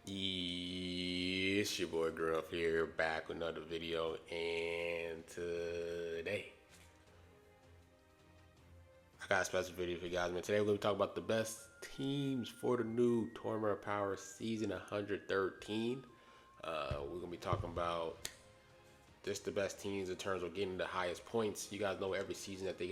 It's your boy Gruff here, back with another video, and today I got a special video for you guys, man. Today we're going to be talking about the best teams for the new Tournament of Power Season 113. We're going to be talking about just the best teams in terms of getting the highest points. You guys know every season that they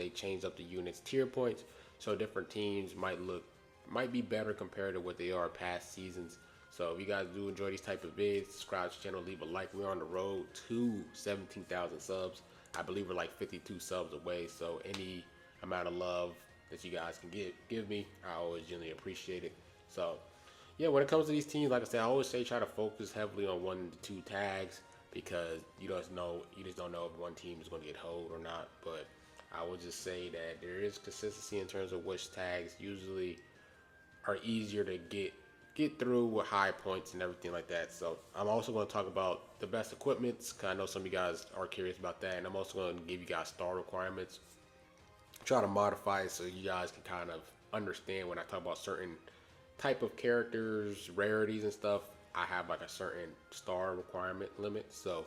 change up the units tier points, so different teams might be better compared to what they are past seasons. So if you guys do enjoy these type of vids, subscribe to the channel, leave a like. We're on the road to 17,000 subs. I believe we're like 52 subs away. So any amount of love that you guys can give me, I always genuinely appreciate it. So yeah, when it comes to these teams, like I said, I always say try to focus heavily on 1 to 2 tags because you just don't know if one team is going to get hold or not. But I would just say that there is consistency in terms of which tags usually are easier to get through with high points and everything like that. So I'm also going to talk about the best equipments, because I know some of you guys are curious about that, and I'm also going to give you guys star requirements, try to modify it so you guys can kind of understand when I talk about certain type of characters, rarities and stuff. I have like a certain star requirement limit, so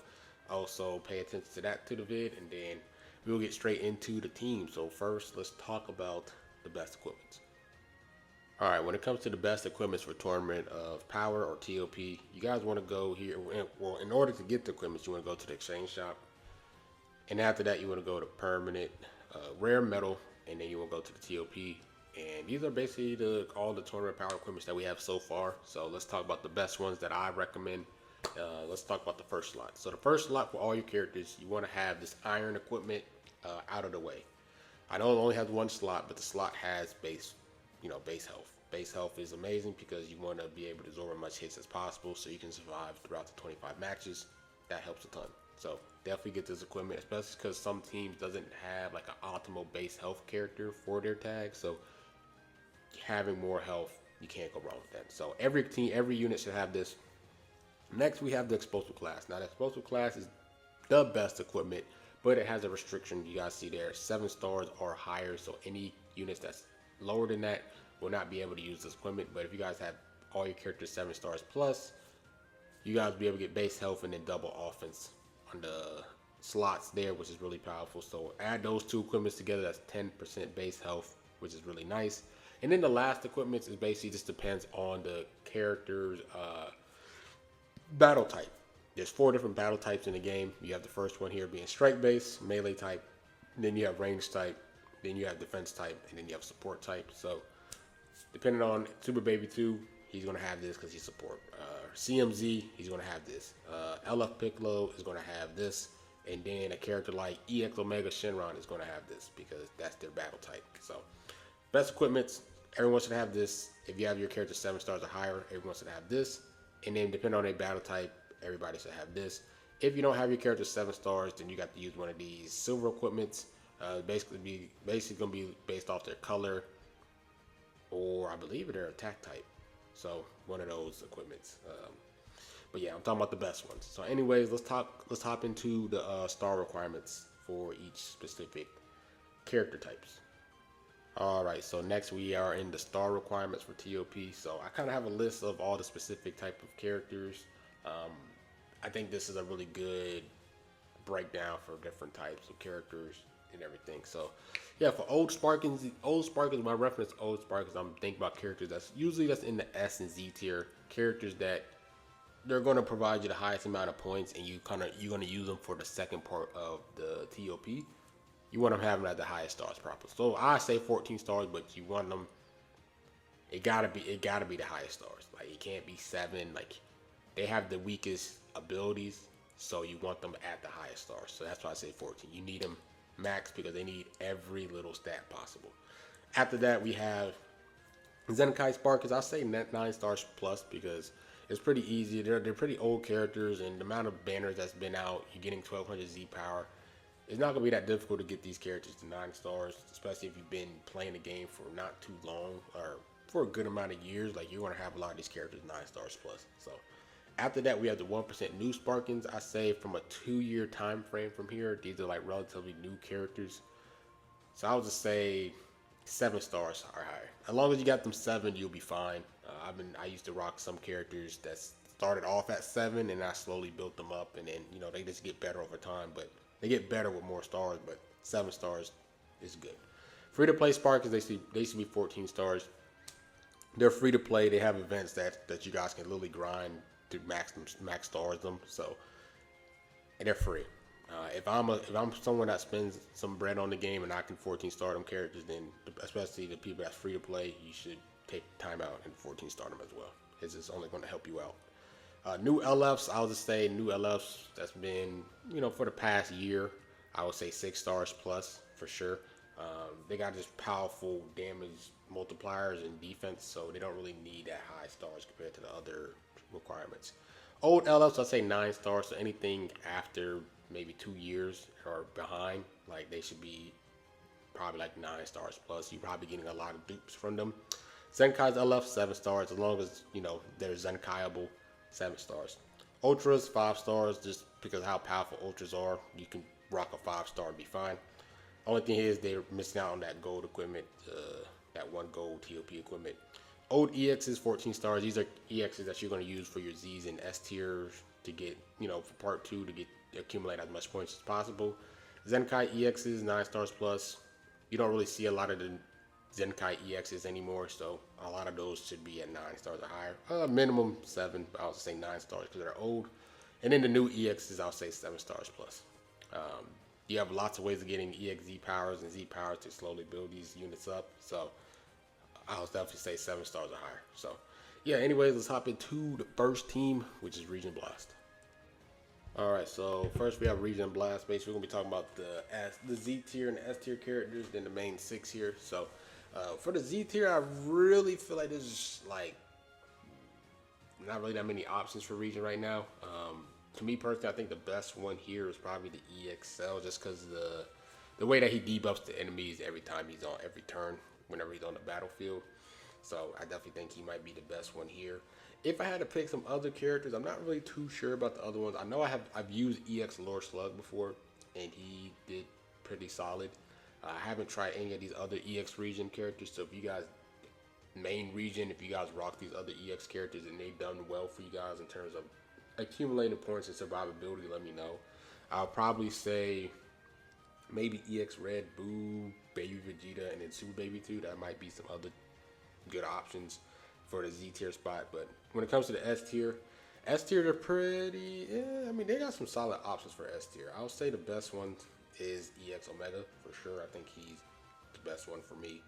also pay attention to that to the vid, and then we'll get straight into the team. So first, let's talk about the best equipments. All right, when it comes to the best equipments for Tournament of Power or TOP, you guys want to go here. Well, in order to get the equipments, you want to go to the exchange shop, and after that, you want to go to permanent, rare metal, and then you will go to the TOP. And these are basically all the Tournament Power equipments that we have so far. So let's talk about the best ones that I recommend. Let's talk about the first slot. So the first slot for all your characters, you want to have this iron equipment out of the way. I know it only has one slot, but the slot has base health. Base health is amazing because you want to be able to absorb as much hits as possible so you can survive throughout the 25 matches. That helps a ton. So definitely get this equipment, especially because some teams doesn't have like an optimal base health character for their tag. So having more health, you can't go wrong with that. So every team, every unit should have this. Next, we have the explosive class. Now the explosive class is the best equipment, but it has a restriction. You guys see there, 7 stars or higher. So any units that's lower than that will not be able to use this equipment. But if you guys have all your characters 7 stars plus, you guys will be able to get base health and then double offense on the slots there, which is really powerful. So add those two equipments together, that's 10% base health, which is really nice. And then the last equipment is basically just depends on the character's battle type. There's 4 different battle types in the game. You have the first one here being strike base, melee type, then you have range type, then you have defense type, and then you have support type. So depending on Super Baby 2, he's going to have this because he's support. CMZ, he's going to have this. LF Piccolo is going to have this. And then a character like EX Omega Shenron is going to have this because that's their battle type. So best equipments, everyone should have this. If you have your character 7 stars or higher, everyone should have this. And then depending on their battle type, everybody should have this. If you don't have your character 7 stars, then you got to use one of these silver equipments. Basically gonna be based off their color, or I believe their attack type. So one of those equipments. But yeah, I'm talking about the best ones. So anyways, let's hop into the star requirements for each specific character types. All right, so next we are in the star requirements for TOP. So I kind of have a list of all the specific type of characters. I think this is a really good breakdown for different types of characters and everything. So yeah, for old Sparkins, when I reference old Sparkins, I'm thinking about characters that's in the S and Z tier, characters that they're going to provide you the highest amount of points, and you're going to use them for the second part of the TOP. You want them having at the highest stars proper. So I say 14 stars, but you want them. It gotta be the highest stars. Like it can't be 7. Like they have the weakest abilities, so you want them at the highest stars. So that's why I say 14. You need them max because they need every little stat possible. After that, we have Zenkai Sparkers. I say 9 stars plus because it's pretty easy. They're pretty old characters, and the amount of banners that's been out, you're getting 1200 Z power. It's not gonna be that difficult to get these characters to 9 stars, especially if you've been playing the game for not too long or for a good amount of years. Like you're gonna have a lot of these characters 9 stars plus. So after that, we have the 1% new Sparkins. I say from a 2-year time frame from here, these are like relatively new characters. So I would just say 7 stars or higher. As long as you got them 7, you'll be fine. I used to rock some characters that started off at 7, and I slowly built them up, and then they just get better over time. But they get better with more stars. But 7 stars is good. Free to play Sparkers, they should be 14 stars. They're free to play. They have events that you guys can literally grind to max stars them. So, and they're free. If I'm someone that spends some bread on the game and I can 14 star them characters, then especially the people that's free to play, you should take time out and 14 star them as well. It's just only going to help you out. New LFs, I'll just say new LFs that's been for the past year. I would say 6 stars plus for sure. They got just powerful damage multipliers and defense, so they don't really need that high stars compared to the other requirements. Old LFs, I'd say 9 stars. So anything after maybe 2 years or behind, like they should be probably like 9 stars plus. You're probably getting a lot of dupes from them. Zenkai's LF 7 stars, as long as they're Zenkaiable, 7 stars. Ultras 5 stars, just because of how powerful Ultras are. You can rock a 5 star and be fine. Only thing is they're missing out on that gold equipment, that 1 gold TOP equipment. Old EXs 14 stars. These are EXs that you're going to use for your Zs and S tiers to get for part 2 to accumulate as much points as possible. Zenkai EXs 9 stars plus. You don't really see a lot of the Zenkai EXs anymore, so a lot of those should be at 9 stars or higher. Minimum 7, but I'll say 9 stars because they're old. And then the new EXs, I'll say 7 stars plus. You have lots of ways of getting EXZ powers and Z powers to slowly build these units up, so I'll definitely say 7 stars or higher. So yeah, anyways, let's hop into the first team, which is Regen Blast. Alright, so first we have Regen Blast. Basically, we're going to be talking about the Z tier and the S tier characters, then the main 6 here. So for the Z tier, I really feel like there's like not really that many options for Regen right now. To me personally, I think the best one here is probably the EXL, just because the way that he debuffs the enemies every time he's on every turn, whenever he's on the battlefield. So I definitely think he might be the best one here. If I had to pick some other characters, I'm not really too sure about the other ones. I know I've used EX Lord Slug before, and he did pretty solid. I haven't tried any of these other EX Regen characters, so if you guys main Regen, if you guys rock these other EX characters and they've done well for you guys in terms of accumulating points and survivability, let me know. I'll probably say maybe EX Red, Boo, Baby Vegeta, and then Super Baby 2. That might be some other good options for the Z tier spot. But when it comes to the S tier, they're pretty, I mean, they got some solid options for S tier. I would say the best one is EX Omega for sure. I think he's the best one for me.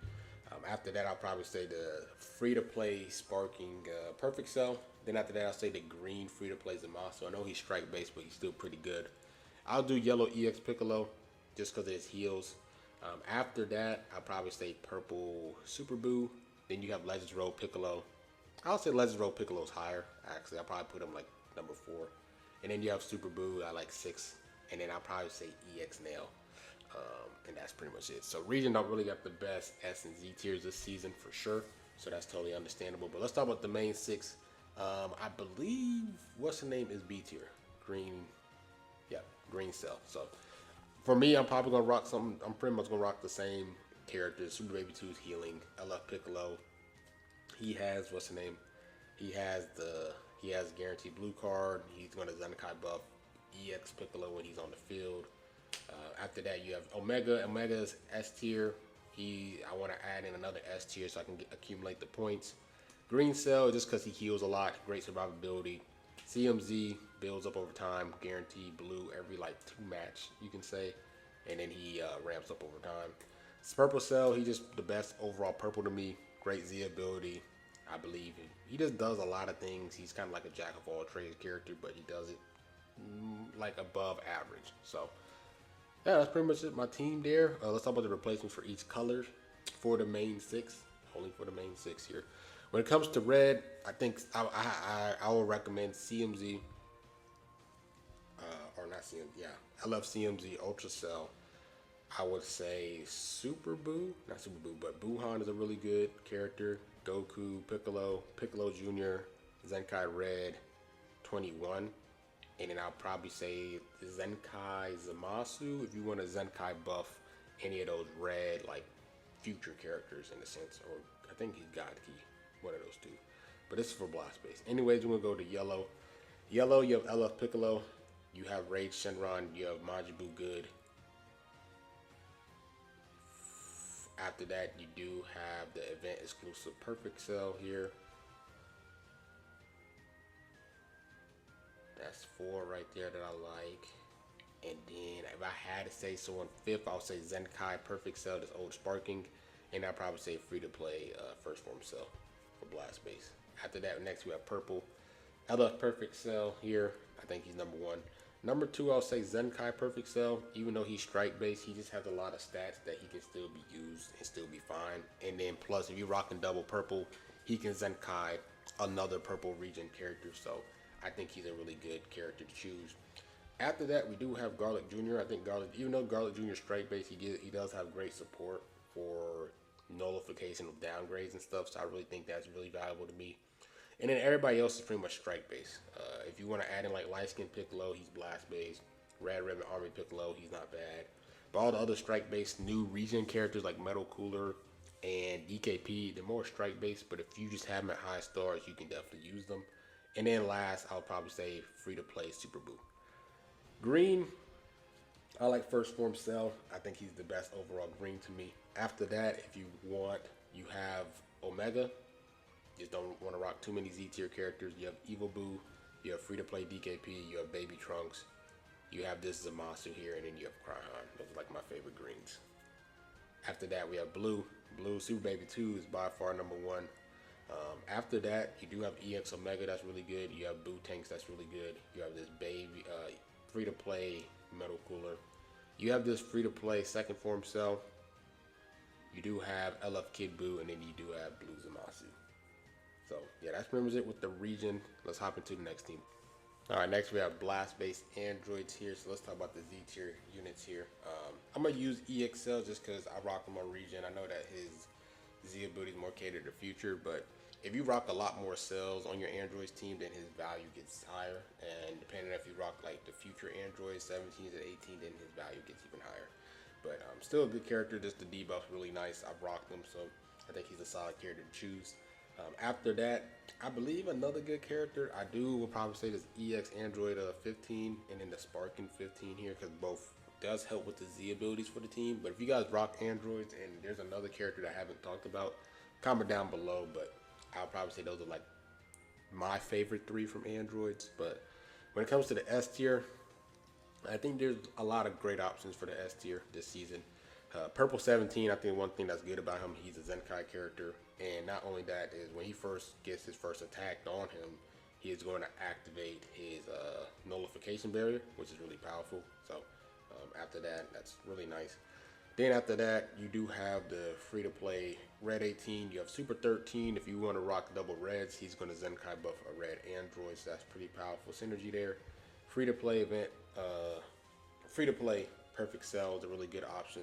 After that, I'll probably say the free-to-play Sparking Perfect Cell. Then after that, I'll say the green free-to-play Zamasu. I know he's strike-based, but he's still pretty good. I'll do yellow EX Piccolo just because of his heals. After that, I'll probably say purple Super Boo. Then you have Legends Road Piccolo. I'll say Legends Road Piccolo's higher. Actually, I'll probably put him like number 4. And then you have Super Boo at like 6. And then I'll probably say EX Nail. And that's pretty much it. So Regen don't really got the best S and Z tiers this season for sure. So that's totally understandable. But let's talk about the main 6. I believe, what's the name is B tier? Green Cell. So for me, I'm probably going to rock something. I'm pretty much going to rock the same characters. Super Baby 2's healing. LF Piccolo. He has, what's the name? He has guaranteed blue card. He's going to Zenkai buff EX Piccolo when he's on the field. After that, you have Omega. Omega's S tier. I want to add in another S tier so I can accumulate the points. Green Cell, just because he heals a lot, great survivability. CMZ builds up over time, guaranteed blue every like 2 match, you can say, and then he ramps up over time. Purple Cell, he just the best overall purple to me. Great Z ability, I believe. He just does a lot of things. He's kind of like a jack of all trades character, but he does it like above average. So yeah, that's pretty much it. My team there. Let's talk about the replacements for each color for the main 6. Only for the main 6 here. When it comes to red, I think I will recommend CMZ. Or not CMZ, yeah. I love CMZ, Ultra Cell. I would say Super Boo. Not Super Boo, but Buhan is a really good character. Goku, Piccolo Jr., Zenkai Red, 21. And then I'll probably say Zenkai Zamasu if you want to Zenkai buff any of those red, like, future characters in a sense. Or I think he's God Key. One of those 2. but this is for blast base. Anyways, we're gonna go to yellow. Yellow, you have LF Piccolo, you have Rage Shenron, you have Majibu Good. After that, you do have the event exclusive Perfect Cell here. That's 4 right there that I like. And then if I had to say someone 5th, I would say Zenkai Perfect Cell, this old Sparking. And I'd probably say free to play First Form Cell for Blast Base. After that, next we have Purple. LF Perfect Cell here. I think he's number 1. Number 2, I'll say Zenkai Perfect Cell. Even though he's strike based, he just has a lot of stats that he can still be used and still be fine. And then plus, if you're rocking double purple, he can Zenkai another purple region character. So I think he's a really good character to choose. After that, we do have Garlic Jr. I think Garlic, even though Garlic Jr. is strike based, he does have great support for nullification of downgrades and stuff. So I really think that's really valuable to me. And then everybody else is pretty much strike based. If you want to add in like light skin Piccolo, he's blast based. Red Ribbon Army Piccolo, he's not bad. But all the other strike based new region characters like Metal Cooler and DKP, they're more strike based. But if you just have them at high stars, you can definitely use them. And then last, I'll probably say free to play Super Boo. Green, I like First Form Cell. I think he's the best overall green to me. After that, if you want, you have Omega. Just don't want to rock too many Z tier characters. You have Evil Boo, you have free to play DKP, you have Baby Trunks, you have this Zamasu here, and then you have Cryhan. Those are like my favorite greens. After that, we have Blue. Blue Super Baby 2 is by far number 1. After that, you do have EX Omega, that's really good. You have Boo Tanks, that's really good. You have this baby free to play Metal Cooler. You have this free to play Second Form Cell. You do have LF Kid Boo, and then you do have Blue Zamasu. So yeah, that's pretty much it with the region. Let's hop into the next team. All right, next we have blast-based androids here. So let's talk about the Z tier units here. I'm gonna use EXL just because I rock him on region. I know that his Z ability is more catered to future, but if you rock a lot more cells on your androids team, then his value gets higher. And depending on if you rock like the future androids, 17s and 18, then his value gets even higher. But still a good character. Just the debuff's really nice. I've rocked him, so I think he's a solid character to choose. After that, I believe another good character I will probably say this EX Android 15 and then the Sparkin 15 here, because both does help with the Z abilities for the team. But if you guys rock androids and there's another character that I haven't talked about, comment down below. But I'll probably say those are like my favorite 3 from androids. But when it comes to the S tier, I think there's a lot of great options for the S tier this season. Purple 17, I think one thing that's good about him, he's a Zenkai character. And not only that, is when he first gets his first attack on him, he is going to activate his nullification barrier, which is really powerful. So after that, that's really nice. Then after that, you do have the free-to-play Red 18. You have Super 13. If you want to rock double reds, he's going to Zenkai buff a red android, so that's pretty powerful synergy there. Free-to-play event, free-to-play Perfect Cell is a really good option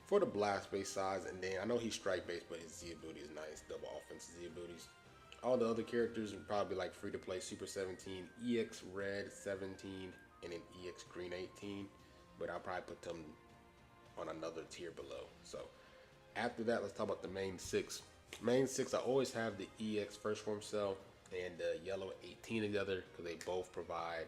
for the blast base size. And then I know he's strike based, but his Z ability is nice, double offensive Z abilities. All the other characters would probably like free to play Super 17, EX Red 17, and then EX Green 18. But I'll probably put them on another tier below. So after that, let's talk about the main 6. Main 6, I always have the EX First Form Cell and the yellow 18 together because they both provide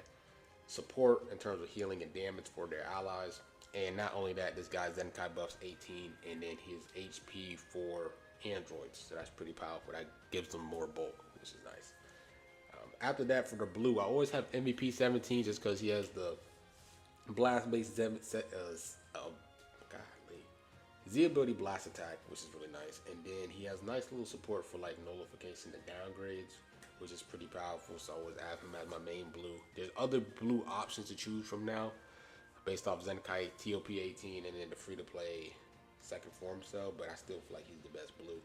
support in terms of healing and damage for their allies. And not only that, this guy Zenkai buffs 18 and then his HP for androids. So that's pretty powerful. That gives them more bulk, which is nice. After that, for the blue, I always have MVP 17 just because he has the blast-based Z ability blast attack, which is really nice. And then he has nice little support for like nullification and downgrades, which is pretty powerful. So I always have him as my main blue. There's other blue options to choose from now, based off Zenkai TOP 18 and then the free-to-play Second Form Cell, but I still feel like he's the best blue.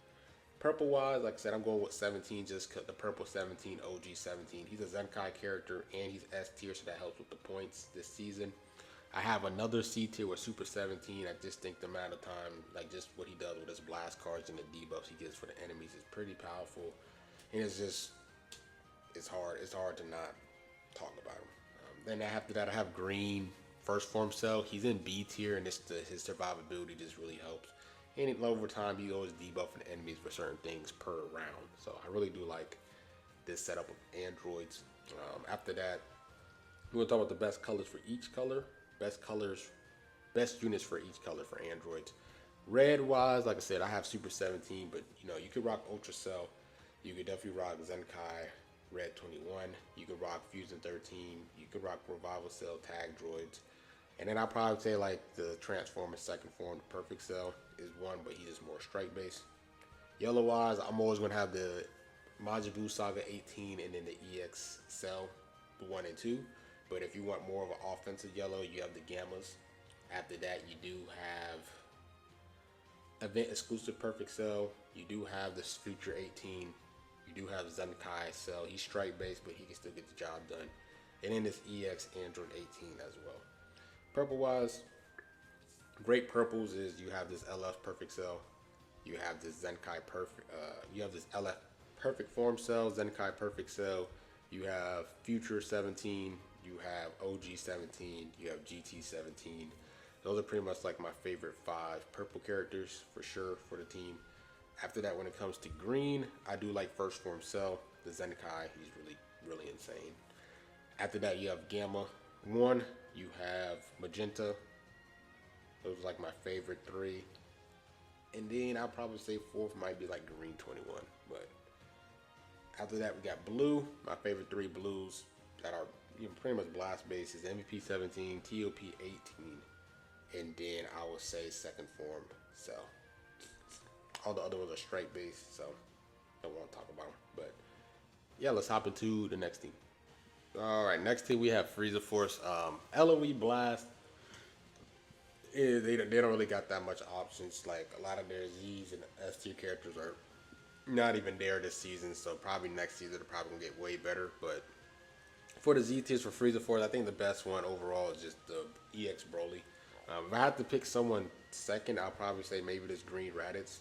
Purple-wise, like I said, I'm going with 17 just because the purple 17, OG 17. He's a Zenkai character and he's S tier, so that helps with the points this season. I have another C tier with Super 17. I just think the amount of time, like just what he does with his blast cards and the debuffs he gets for the enemies is pretty powerful. And it's just, it's hard to not talk about him. Then after that, I have Green First Form Cell. He's in B tier, and his survivability just really helps. And over time, you always debuffing enemies for certain things per round. So I really do like this setup of androids. After that, we're gonna talk about the best colors for each color, best colors, best units for each color for androids. Red wise, like I said, I have Super 17, but you know, you could rock Ultra Cell, you could definitely rock Zenkai Red 21, you could rock Fusion 13, you could rock Revival Cell Tag Droids, and then I'll probably say like the Transformer second form, the Perfect Cell is one, but he is more strike based. Yellow wise, I'm always gonna have the Majin Buu Saga 18 and then the EX Cell 1 and 2. But if you want more of an offensive yellow, you have the Gammas. After that, you do have event exclusive Perfect Cell. You do have this Future 18. You do have Zenkai Cell. He's strike based, but he can still get the job done. And then this EX Android 18 as well. Purple wise, great purples is you have this LF Perfect Cell. You have this Zenkai Perfect. You have this LF Perfect Form Cell, Zenkai Perfect Cell. You have Future 17. You have OG 17. You have GT 17. Those are pretty much like my favorite 5 purple characters for sure for the team. After that, when it comes to green, I do like First Form Cell, the Zenkai. He's really insane. After that, you have Gamma 1. You have Magenta. Those are like my favorite 3. And then I'll probably say 4th might be like Green 21. But after that, we got blue. My favorite 3 blues that are pretty much blast based is MVP 17, TOP 18, and then I would say second form Cell. All the other ones are strike based, so don't want to talk about them. But yeah, let's hop into the next team. All right, next team we have Frieza Force. LOE Blast. They don't really got that much options. Like a lot of their Z's and S tier characters are not even there this season, so probably next season they're probably gonna get way better. But for the Z tiers for Frieza Force, I think the best one overall is just the EX Broly. If I had to pick someone second, I'll probably say maybe this Green Raditz.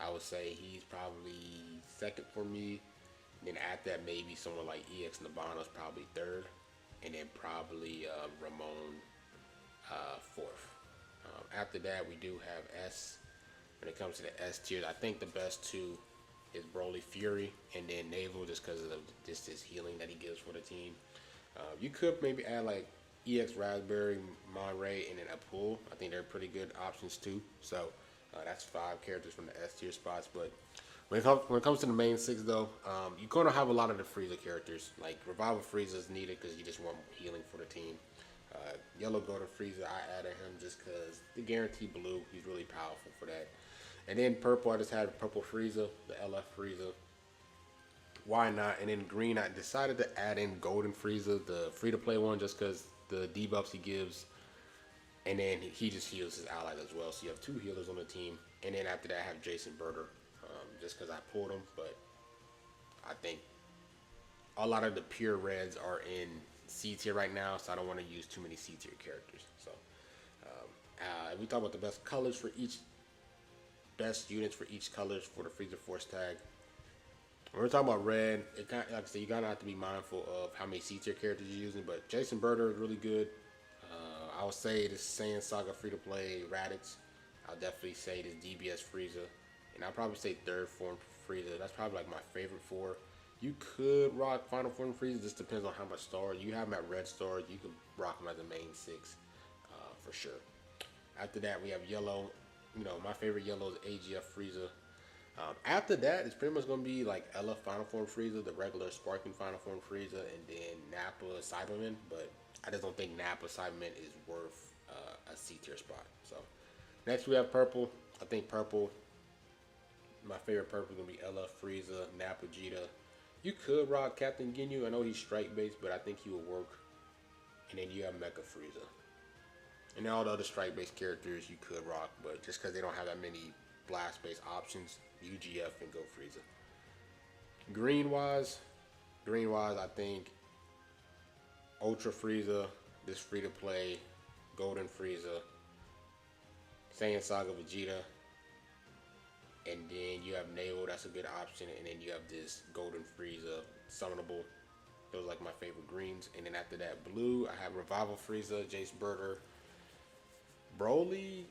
I would say he's probably second for me. And then after that, maybe someone like EX Nabano's probably third. And then probably Ramon fourth. After that, we do have S. When it comes to the S tier, I think the best 2 is Broly Fury and then Naval, just because of this healing that he gives for the team. You could maybe add like EX Raspberry, Monray, and then Apul. I think they're pretty good options too. So that's 5 characters from the S tier spots. But when it comes to the main 6 though, you're gonna have a lot of the Frieza characters. Like Revival Frieza is needed because you just want healing for the team. Yellow Golden Frieza, I added him just because the guaranteed blue, he's really powerful for that. And then purple, I just had Purple Frieza, the LF Frieza. Why not? And then green, I decided to add in Golden Frieza, the free-to-play one, just because the debuffs he gives. And then he just heals his allies as well. So you have 2 healers on the team. And then after that, I have Jason Berger, just because I pulled him. But I think a lot of the pure reds are in C tier right now, so I don't want to use too many C tier characters. So if we talk about the best colors for each, best units for each colors for the Frieza Force tag. When we're talking about red, it kind of, like I said, you gotta have to be mindful of how many C tier characters you're using. But Jason Berger is really good. I would say this Saiyan Saga free to play Raditz. I'll definitely say this DBS Frieza, and I'll probably say third form Frieza. That's probably like my favorite 4. You could rock Final Form Frieza, just depends on how much star. You have him at red star, you can rock him as a main 6 for sure. After that, we have yellow. You know, my favorite yellow is AGF Frieza. After that, it's pretty much going to be like LF Final Form Frieza, the regular Sparking Final Form Frieza, and then Nappa Cyberman. But I just don't think Nappa Cyberman is worth a C tier spot. So next we have purple. I think purple, my favorite purple is going to be LF Frieza, Nappa Vegeta. You could rock Captain Ginyu. I know he's strike based, but I think he will work. And then you have Mecha Frieza. And then all the other strike based characters you could rock, but just because they don't have that many blast based options, UGF and go Frieza. Green wise, I think Ultra Frieza, this free to play, Golden Frieza, Saiyan Saga Vegeta, and then you have Naval, that's a good option, and then you have this Golden Frieza, summonable. Those are like my favorite greens. And then after that, blue, I have Revival Frieza, Jace Berger, Broly,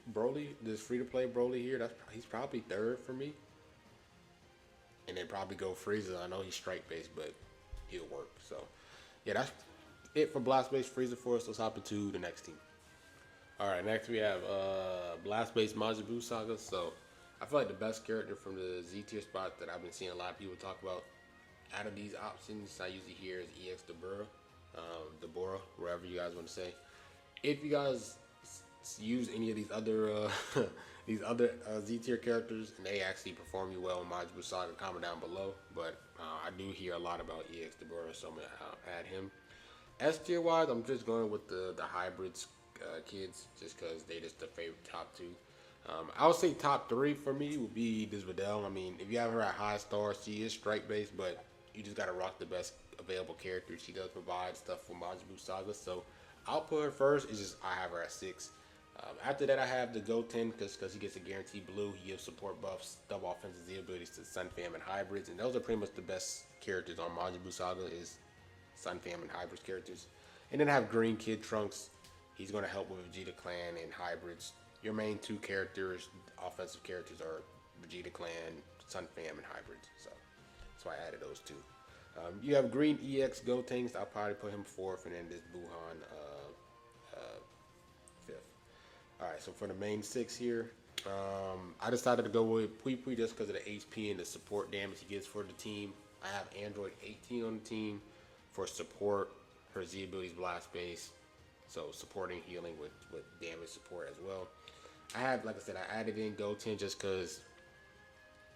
this free to play Broly here, he's probably third for me. And then probably go Frieza. I know he's strike based, but he'll work. So yeah, that's it for blast based Frieza for us. Let's hop into the next team. All right, next we have blast based Majin Buu saga. So I feel like the best character from the Z tier spot that I've been seeing a lot of people talk about out of these options, I usually hear is EX Deborah, wherever you guys want to say. If you guys use any of these other Z tier characters and they actually perform you well in Majin Buu Saga, comment down below. But I do hear a lot about EX Deborah, so I'm gonna add him. S tier wise, I'm just going with the hybrids kids, just because they just the favorite top two. I would say top three for me would be this Videl. I mean, if you have her at high star, she is strike based, but you just gotta rock the best available character. She does provide stuff for Majin Buu Saga, so I'll put her first. It's just I have her at 6. After that, I have the Goten because he gets a guaranteed blue. He gives support buffs, double offensive Z abilities to Sun Fam and hybrids, and those are pretty much the best characters on Majin Buu Saga is Sun Fam and hybrids characters. And then I have Green Kid Trunks. He's going to help with Vegeta Clan and hybrids. Your main two characters, offensive characters, are Vegeta Clan, Sun Fam, and hybrids. So that's why I added those two. You have Green EX Gotenks. I'll probably put him 4th, and then this Buhan 5th. Alright, so for the main 6 here, I decided to go with Pui Pui just because of the HP and the support damage he gives for the team. I have Android 18 on the team for support. Her Z abilities blast base, so supporting healing with damage support as well. I have, like I said, I added in Goten just because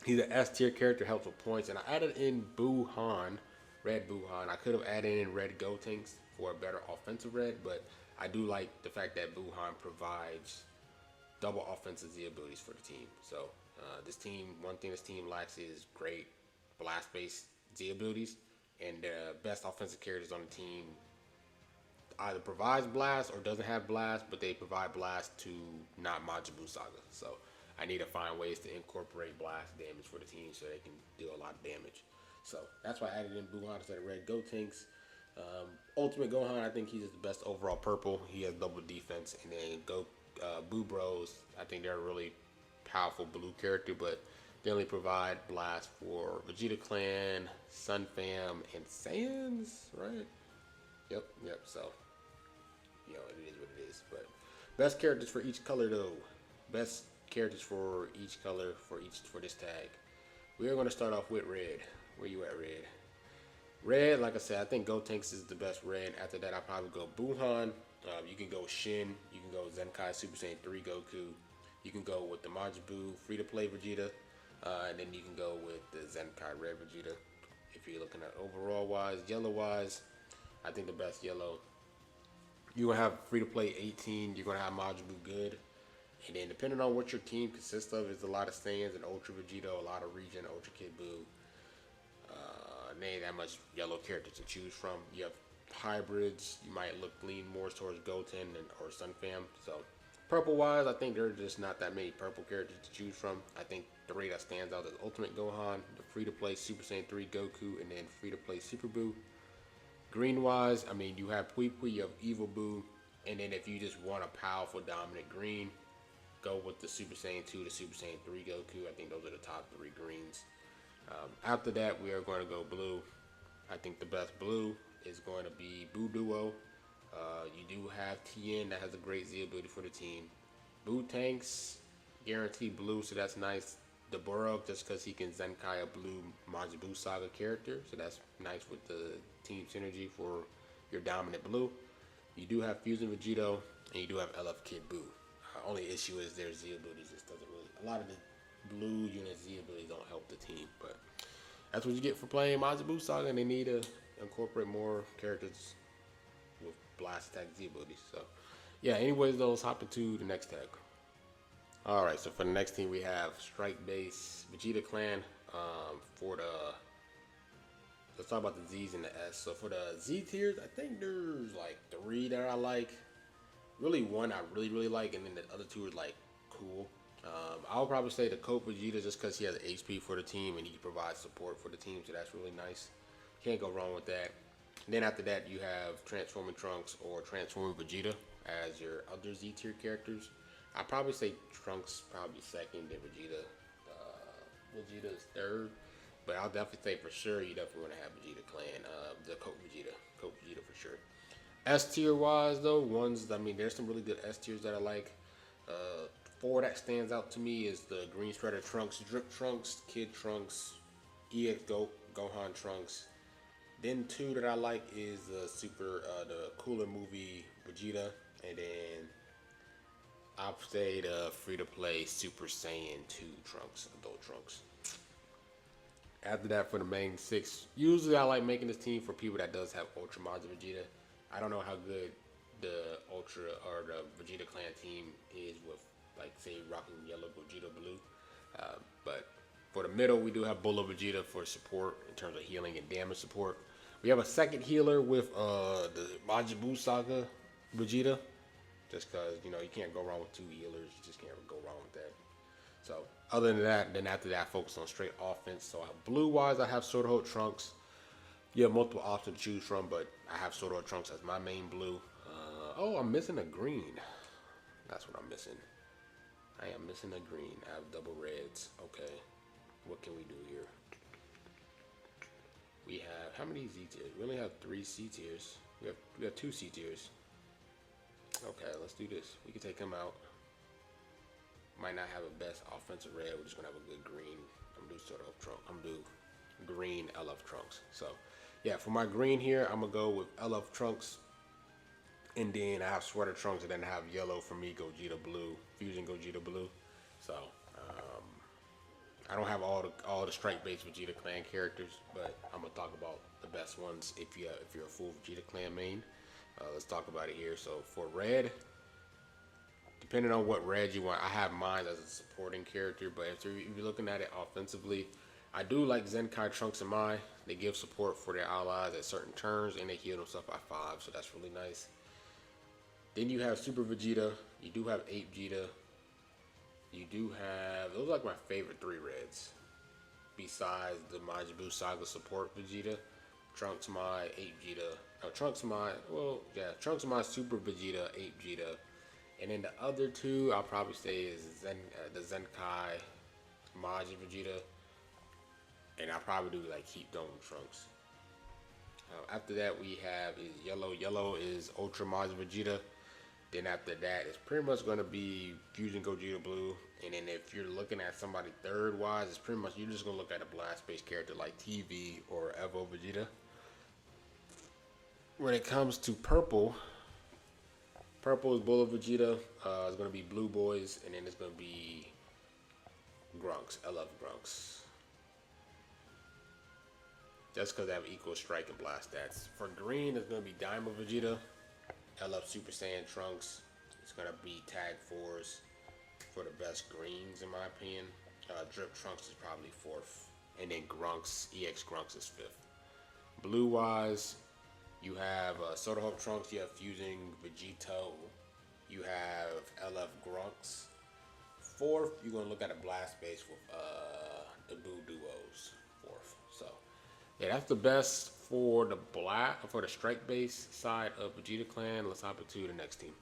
he's an S tier character, helps with points, and I added in Buhan, Red Buhan. I could have added in Red Gotenks for a better offensive red, but I do like the fact that Buhan provides double offensive Z abilities for the team. So this team, one thing this team lacks is great blast based Z abilities, and the best offensive characters on the team either provides blast or doesn't have blast, but they provide blast to not Majin Buu Saga. So I need to find ways to incorporate blast damage for the team so they can do a lot of damage. So that's why I added in Buhan instead of Red Gotenks. Ultimate Gohan, I think he's the best overall purple. He has double defense, and then Boo Bros, I think they're a really powerful blue character, but they only provide blast for Vegeta Clan, Sun Fam, and Saiyans, right? Yep. So, you know, it is what it is. But best characters for each color, though. Best characters for each color for this tag. We are going to start off with red. Where you at, red? Red, like I said, I think Gotenks is the best red. After that, I'll probably go Buhan. You can go Shin. You can go Zenkai Super Saiyan 3 Goku. You can go with the Majin Buu free-to-play Vegeta. And then you can go with the Zenkai Red Vegeta. If you're looking at overall-wise, yellow-wise, I think the best yellow. You're going to have free-to-play 18. You're going to have Majin Buu good. And then depending on what your team consists of, is a lot of Saiyans and Ultra Vegeta, a lot of Regen, Ultra Kid Buu. There ain't that much yellow characters to choose from. You have hybrids. You might lean more towards Goten or Sun Fam. So purple wise, I think there are just not that many purple characters to choose from. I think 3 that stands out is Ultimate Gohan, the free-to-play Super Saiyan 3 Goku, and then free-to-play Super Buu. Green wise, I mean, you have Pui Pui, you have Evil Buu, and then if you just want a powerful dominant green, go with the Super Saiyan 2, the Super Saiyan 3 Goku. I think those are the top 3 greens. After that, we are going to go blue. I think the best blue is going to be Buu Duo. You do have Tien that has a great Z ability for the team. Buu Tanks, guaranteed blue, so that's nice. The Burrow, just because he can Zenkai a blue Majin Buu Saga character, so that's nice with the team synergy for your dominant blue. You do have Fusion Vegito, and you do have LF Kid Buu. Only issue is their Z abilities just doesn't really. A lot of the blue unit Z abilities don't help the team, but that's what you get for playing Majin Buu Saga, and they need to incorporate more characters with blast attack Z abilities. So yeah, anyways, let's hop into the next tag. Alright, so for the next team we have Strike Base Vegeta Clan. Let's talk about the Z's and the S. So for the Z tiers, I think there's like 3 that I like. Really one I really like, and then the other 2 are like cool. I'll probably say the Cope Vegeta just because he has HP for the team and he provides support for the team, so that's really nice. Can't go wrong with that. And then after that, you have Transforming Trunks or Transforming Vegeta as your other Z tier characters. I'd probably say Trunks probably second, then Vegeta. Vegeta is third, but I'll definitely say for sure you definitely want to have Vegeta Clan. The Coat Vegeta for sure. S tier wise though, ones I mean, there's some really good S tiers that I like. Uh, Four that stands out to me is the Green Shredder Trunks, Drip Trunks, Kid Trunks, EX Gohan Trunks. Then two that I like is the cooler movie Vegeta, and then I'll say the free to play Super Saiyan 2 Trunks, adult Trunks. After that, for the main six, usually I like making this team for people that does have Ultra mods of Vegeta. I don't know how good the Ultra or the Vegeta Clan team is with, like, say, rocking yellow Vegeta blue. But for the middle, we do have Bullet Vegeta for support in terms of healing and damage support. We have a second healer with the Majin Buu Saga Vegeta. Just because, you know, you can't go wrong with two healers. You just can't go wrong with that. So, other than that, then after that, I focus on straight offense. So, blue-wise, I have Sword Hold Trunks. You have multiple options to choose from, but I have Sword Hold Trunks as my main blue. Oh, I'm missing a green. That's what I'm missing. I am missing a green. I have double reds. Okay. What can we do here? We have, how many Z tiers? We only have 3 C tiers. We have 2 C tiers. Okay, let's do this. We can take him out. Might not have a best offensive red. We're just gonna have a good green. I'm gonna do sort of trunk. I'm gonna do green LF Trunks. So, yeah, for my green here, I'm gonna go with LF Trunks, and then I have Sweater Trunks, and then I have yellow for me, Gogeta Blue, Fusion Gogeta Blue. So, I don't have all the strike-based Vegeta Clan characters, but I'm gonna talk about the best ones if you're a full Vegeta Clan main. Let's talk about it here. So for red, depending on what red you want, I have mine as a supporting character, but if you're looking at it offensively, I do like Zenkai Trunks and mine. They give support for their allies at certain turns, and they heal themselves by 5, so that's really nice. Then you have Super Vegeta. You do have Ape Vegeta. You do have, those are like my favorite 3 reds. Besides the Majin Buu Saga support Vegeta, Trunks my Ape Vegeta. Trunks my Super Vegeta, Ape Vegeta. And then the other 2 I'll probably say is the Zenkai Majin Vegeta. And I'll probably do like Heat Dome Trunks. After that we have is yellow. Yellow is Ultra Majin Vegeta. Then after that, it's pretty much going to be Fusion Gogeta Blue. And then if you're looking at somebody third wise, it's pretty much, you're just going to look at a blast-based character like TV or Evo Vegeta. When it comes to purple, purple is Bullet Vegeta. It's going to be Blue Boys. And then it's going to be Grunks, LF Grunks. Just because they have equal strike and blast stats. For green, it's going to be Diamond Vegeta. LF Super Saiyan Trunks. It's going to be Tag 4s for the best greens in my opinion. Drip Trunks is probably 4th. And then Grunks, EX Grunks is 5th. Blue wise, you have Soda Hope Trunks, you have Fusing Vegito, you have LF Grunks. 4th, you're going to look at a blast base with the Boo Duos. 4th. So, yeah, that's the best for the strike base side of Vegeta Clan. Let's hop into the next team.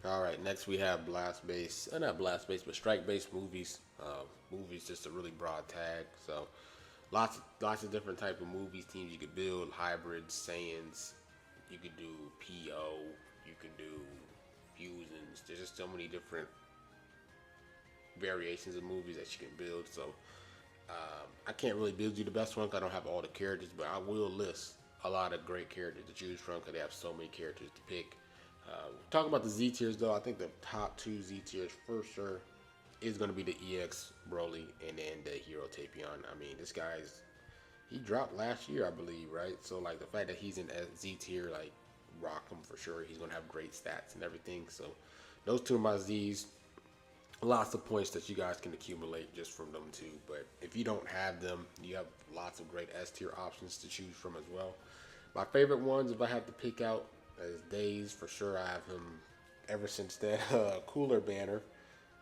All right, next we have blast base, not blast base, but strike base movies. Movies just a really broad tag. So lots of different type of movies teams you could build. Hybrids, Saiyans. You could do PO. You could do fusions. There's just so many different variations of movies that you can build. So I can't really build you the best one because I don't have all the characters, but I will list a lot of great characters to choose from because they have so many characters to pick. Talking about the Z tiers though, I think the top 2 Z tiers for sure is going to be the EX Broly and then the Hero Tapion. I mean, this guy's, he dropped last year, I believe, right? So like the fact that he's in Z tier, like rock him for sure. He's going to have great stats and everything. So those 2 of my Z's. Lots of points that you guys can accumulate just from them too. But if you don't have them, you have lots of great S tier options to choose from as well. My favorite ones, if I have to pick out, is Days for sure. I have him ever since that cooler banner.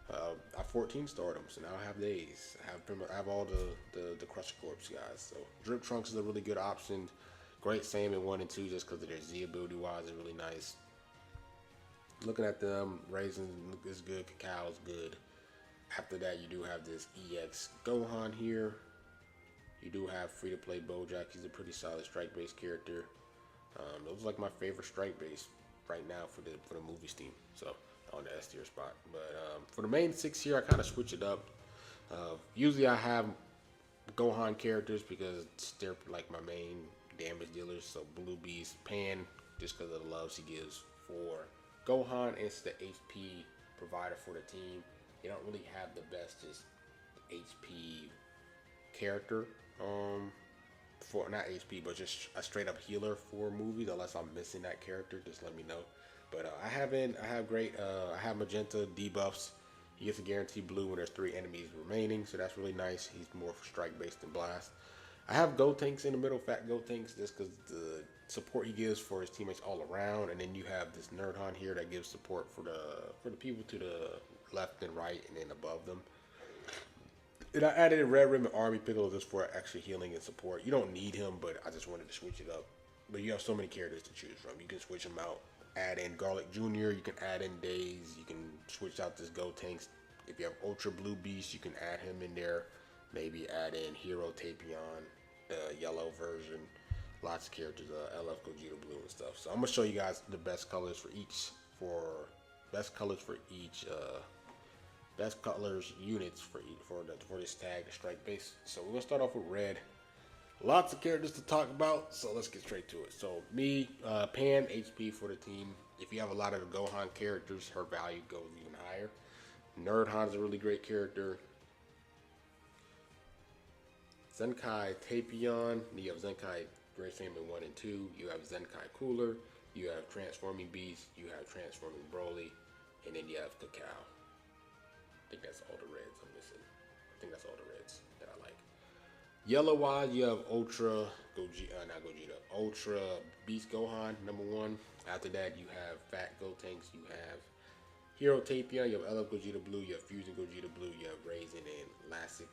I 14 starred him, so now I have Days. I have all the Crusher Corps guys. So Drip Trunks is a really good option. Great Saiyaman 1 and 2 just because of their Z ability wise is really nice. looking at them, Raisin is good, Cacao is good. After that, you do have this EX Gohan here. You do have free to play Bojack. He's a pretty solid strike based character. Those are like my favorite strike base right now for the movies team. So on the S tier spot. But for the main 6 here, I kind of switch it up. Usually I have Gohan characters because they're like my main damage dealers. So Blue Beast, Pan, just because of the loves he gives for Gohan. It's the HP provider for the team. You don't really have the best just HP character for not HP but just a straight up healer for movies. Unless I'm missing that character, just let me know. But I have Magenta debuffs. He gets a guaranteed blue when there's 3 enemies remaining, so that's really nice. He's more strike based than blast. I have Gotenks in the middle, fat Gotenks, just because the support he gives for his teammates all around. And then you have this Nerdhan here that gives support for the people to the left and right and then above them. And I added a Red Ribbon Army Piccolo just for extra healing and support. You don't need him, but I just wanted to switch it up. But you have so many characters to choose from. You can switch them out. Add in Garlic Jr., you can add in Days, you can switch out this Gotenks. If you have Ultra Blue Beast, you can add him in there. Maybe add in Hero Tapion, the yellow version. Lots of characters, LF Gogeta Blue and stuff. So I'm gonna show you guys the best colors for each, best colors units for this tag, the strike base. So we're gonna start off with red. Lots of characters to talk about, so let's get straight to it. So me, Pan, HP for the team. If you have a lot of the Gohan characters, her value goes even higher. Nerdhan is a really great character. Zenkai Tapion. You have Zenkai Great Family 1 and 2. You have Zenkai Cooler. You have Transforming Beast. You have Transforming Broly. And then you have Cacao. I think that's all the reds I'm missing. I think that's all the reds that I like. Yellow wise, you have Ultra Beast Gohan, number 1. After that, you have Fat Gotenks. You have Hero Tapion. You have LF Gogeta Blue. You have Fusion Gogeta Blue. You have Raisin and LASIK,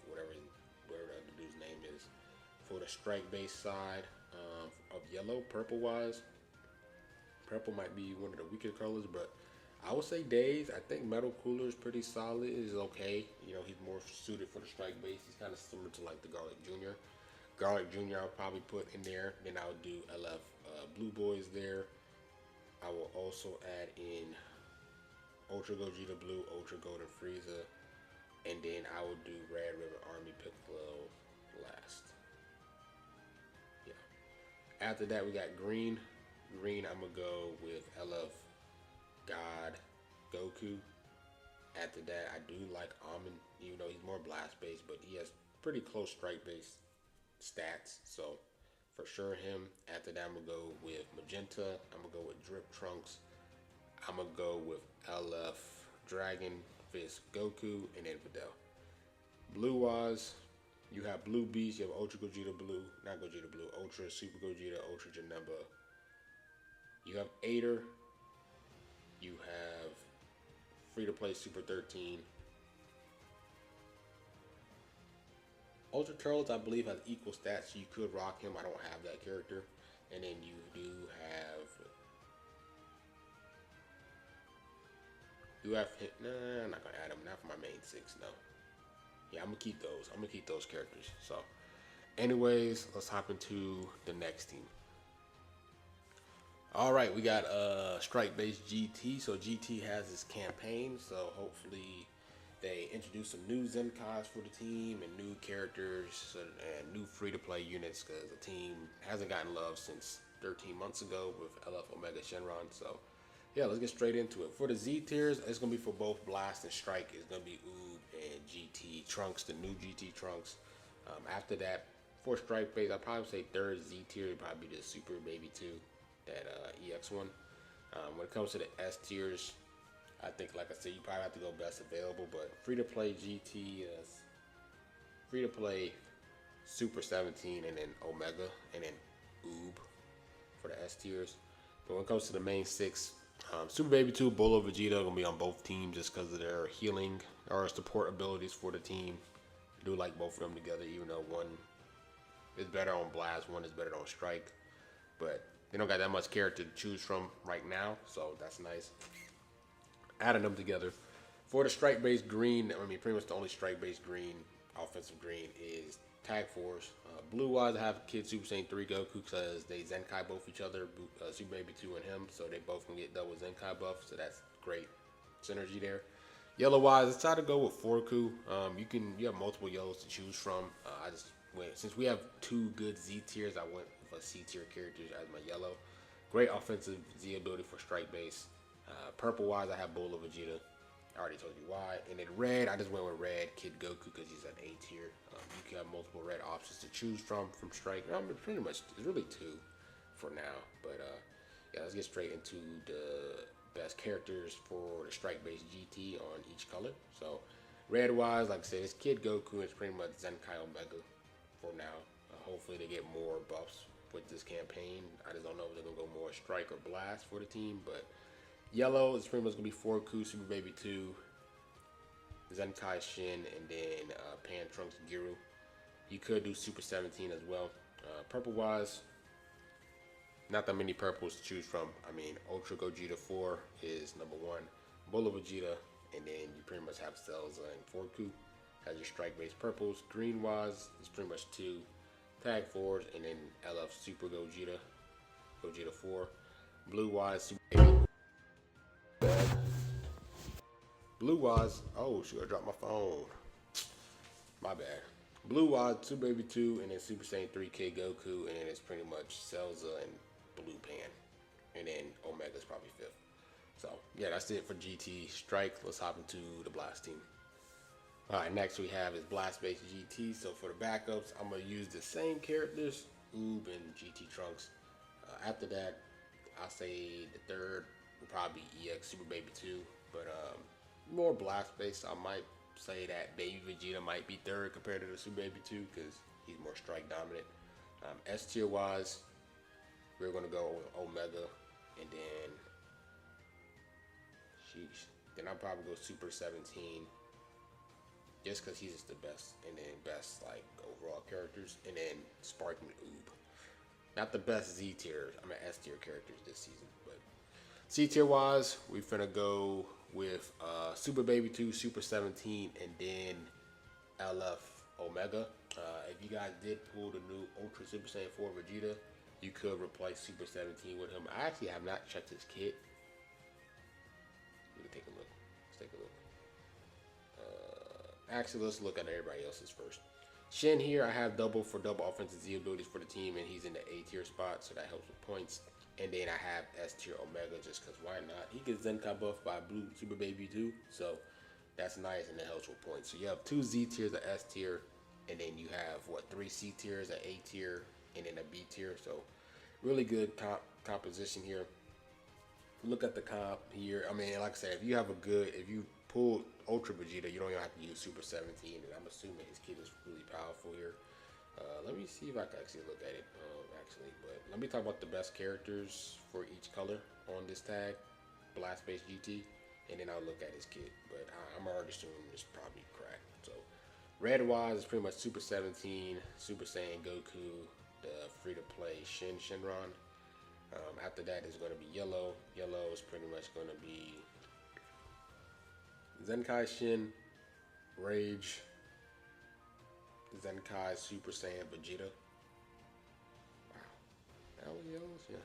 whatever the other dude's name is. For the strike base side of yellow, purple wise, purple might be one of the weaker colors, but I would say Days. I think Metal Cooler is pretty solid. Is okay. You know, he's more suited for the strike base. He's kind of similar to like the Garlic Jr. Garlic Jr. I'll probably put in there. Then I'll do LF Blue Boys there. I will also add in Ultra Gogeta Blue, Ultra Golden Frieza, and then I will do Red Ribbon Army Piccolo last. Yeah. After that, we got green. Green, I'm gonna go with LF God Goku. After that, I do like Almond, even though he's more blast based, but he has pretty close strike based stats. So for sure him. After that, I'm gonna go with Magenta. I'm gonna go with Drip Trunks. I'm gonna go with LF Dragon Fist Goku, and then Videl. Blue wise, you have Blue Beast. You have Ultra Gogeta Blue, not Gogeta Blue, Ultra Super Gogeta, Ultra Janemba. You have Aider. You have free to play Super 13. Ultra Turtles, I believe, has equal stats, so you could rock him. I don't have that character. And then you do have. Nah, I'm not gonna add him. Not for my main 6, no. Yeah, I'm gonna keep those. I'm gonna keep those characters. So, anyways, let's hop into the next team. All right, we got Strike Base GT. So GT has this campaign. So hopefully they introduce some new Zenkais for the team and new characters and new free-to-play units because the team hasn't gotten love since 13 months ago with LF Omega Shenron. So yeah, let's get straight into it. For the Z tiers, it's gonna be for both Blast and Strike. It's gonna be Oob and GT Trunks, the new GT Trunks. After that, for Strike Base, I'd probably say third Z tier would probably be the Super Baby 2. That EX one. When it comes to the S tiers, I think, like I said, you probably have to go best available. But free to play GT, free to play Super 17, and then Omega, and then Oob for the S tiers. But when it comes to the main 6, Super Baby 2, Bolo, Vegeta are gonna be on both teams just because of their healing or support abilities for the team. I do like both of them together, even though one is better on Blast, one is better on Strike. But they don't got that much character to choose from right now, so that's nice. Adding them together. For the strike-based green, I mean, pretty much the only strike-based green, offensive green, is Tag Force. Blue-wise, I have Kid Super Saiyan 3 Goku because they Zenkai buff each other, Super Baby 2 and him, so they both can get double Zenkai buff, so that's great synergy there. Yellow-wise, I decided to go with Forku. You have multiple yellows to choose from. I just went, since we have 2 good Z tiers, I went with a C tier characters as my yellow. Great offensive Z ability for strike base. Purple-wise, I have Bola Vegeta. I already told you why. And then red, I just went with red Kid Goku because he's an A tier. You can have multiple red options to choose from strike. Pretty much, it's really 2 for now. But yeah, let's get straight into the best characters for the strike-based GT on each color. So red-wise, like I said, it's Kid Goku. It's pretty much Zenkai Omega for now. Hopefully they get more buffs with this campaign. I just don't know if they're going to go more strike or blast for the team, but yellow is pretty much going to be Forku, Super Baby 2, Zenkai Shin, and then Pan Trunks Giru. You could do Super 17 as well. Purple-wise, not that many purples to choose from. I mean, Ultra Gogeta 4 is number 1, Bola Vegeta, and then you pretty much have Cells and Forku as your strike-based purples. Green-wise is pretty much 2, Tag Force, and then LF Super Gogeta, Gogeta 4. Blue-wise, Super Baby. Blue-wise, oh shoot, I dropped my phone. My bad. Blue-wise, Super Baby 2, and then Super Saiyan 3 Kid Goku, and then it's pretty much Celza and Blue Pan. And then Omega's probably 5th. So, yeah, that's it for GT Strike. Let's hop into the Blast team. Alright, next we have is Blast-based GT. So for the backups, I'm going to use the same characters, Oob and GT Trunks. After that, I'll say the third will probably be EX Super Baby 2. But more Blast-based, I might say that Baby Vegeta might be third compared to the Super Baby 2 because he's more strike dominant. S tier wise, we're going to go with Omega, and then then I'll probably go Super 17 just because he's just the best, and then best like overall characters, and then Sparking Oob. Not the best Z tier, I mean S tier characters this season, but C tier wise, we finna go with Super Baby 2, Super 17, and then LF Omega. If you guys did pull the new Ultra Super Saiyan 4 Vegeta, you could replace Super 17 with him. I actually have not checked his kit. Let me take a look. Let's take a look. Actually, let's look at everybody else's first. Shin here, I have double offensive Z abilities for the team, and he's in the A tier spot, so that helps with points. And then I have S tier Omega just because why not? He gets Zenkai buff by Blue Super Baby 2, so that's nice, and it helps with points. So you have 2 Z tiers, a S tier, and then you have 3 C tiers, an A tier, and then a B tier. So really good composition here. Look at the comp here. I mean, like I said, if you pull Ultra Vegeta, you don't even have to use Super 17, and I'm assuming his kit is really powerful here. Let me see if I can actually look at it, but let me talk about the best characters for each color on this tag, Blast-based GT, and then I'll look at his kit, but I'm already assuming it's probably cracked. So, red-wise is pretty much Super 17, Super Saiyan Goku, the free-to-play Shenron. After that is going to be yellow. Yellow is pretty much going to be Zenkai Shin, Rage, Zenkai Super Saiyan Vegeta. Wow, that was yellows, yeah.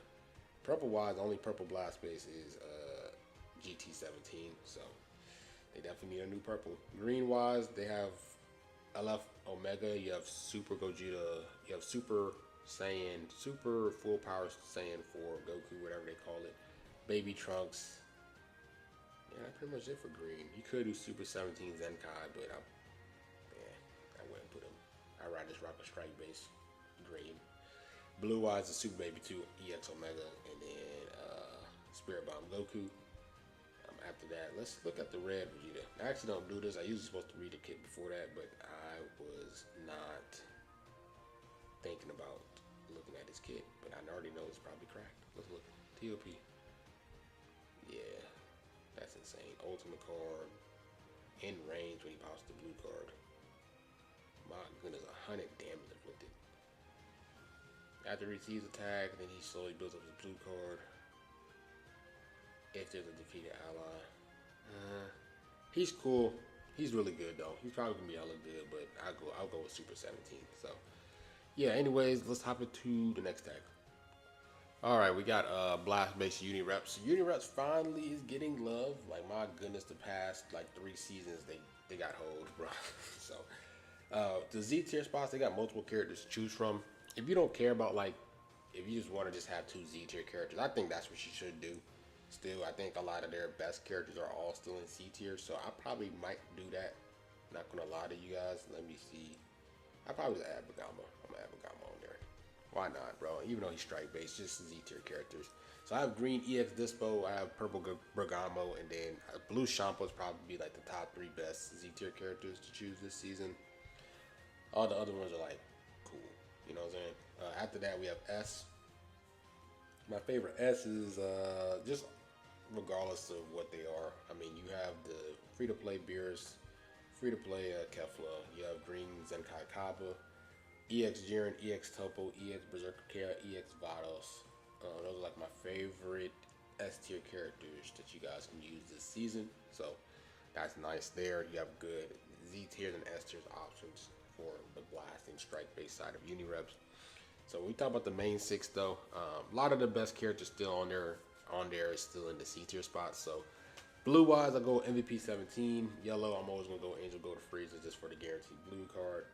Purple wise, the only purple blast base is GT17, so they definitely need a new purple. Green wise, they have LF Omega, you have Super Gogeta, you have Super Saiyan, Super Full Power Saiyan 4, Goku, whatever they call it. Baby Trunks. Yeah, that's pretty much it for green. You could do Super 17 Zenkai, but I wouldn't put him. I'd rather just rock a strike base green. Blue wise is Super Baby 2 EX Omega, and then Spirit Bomb Goku. After that, let's look at the red Vegeta. I actually don't do this. I usually supposed to read the kit before that, but I was not thinking about looking at his kit. But I already know it's probably cracked. Let's look. TOP. Yeah, that's insane. Ultimate card. In range when he pops the blue card. My goodness, 100 damage inflicted. After he receives attack, then he slowly builds up his blue card. If there's a defeated ally. He's cool. He's really good though. He's probably gonna be hella good, but I'll go with Super 17. So yeah, anyways, let's hop into the next tag. Alright, we got blast based Unireps. Unireps finally is getting love. Like my goodness, the past like 3 seasons they got hold, bro. So the Z tier spots, they got multiple characters to choose from. If you don't care about like, if you just want to just have 2 Z tier characters, I think that's what you should do. Still, I think a lot of their best characters are all still in C tier, so I probably might do that. Not gonna lie to you guys. Let me see. I probably add Bergamo. I'm gonna add Bergamo on there. Why not, bro? Even though he's strike based, just Z tier characters. So I have green EX Dispo, I have purple Bergamo, and then blue Shampoo is probably be like the top 3 best Z tier characters to choose this season. All the other ones are like cool. You know what I'm saying? After that, we have S. My favorite S is just regardless of what they are. I mean, you have the free-to-play Beerus, free-to-play Kefla, you have Green Zenkai Kaba, EX Jiren, EX Topo, EX Berserker Kara, EX Vados. Those are like my favorite S tier characters that you guys can use this season. So that's nice there. You have good Z tiers and S tiers options for the blasting strike based side of Unireps. So when we talk about the main 6 though, a lot of the best characters still on there is still in the C tier spots. So blue wise, I go MVP 17. Yellow, I'm always gonna go Angel Go to Frieza just for the guaranteed blue card.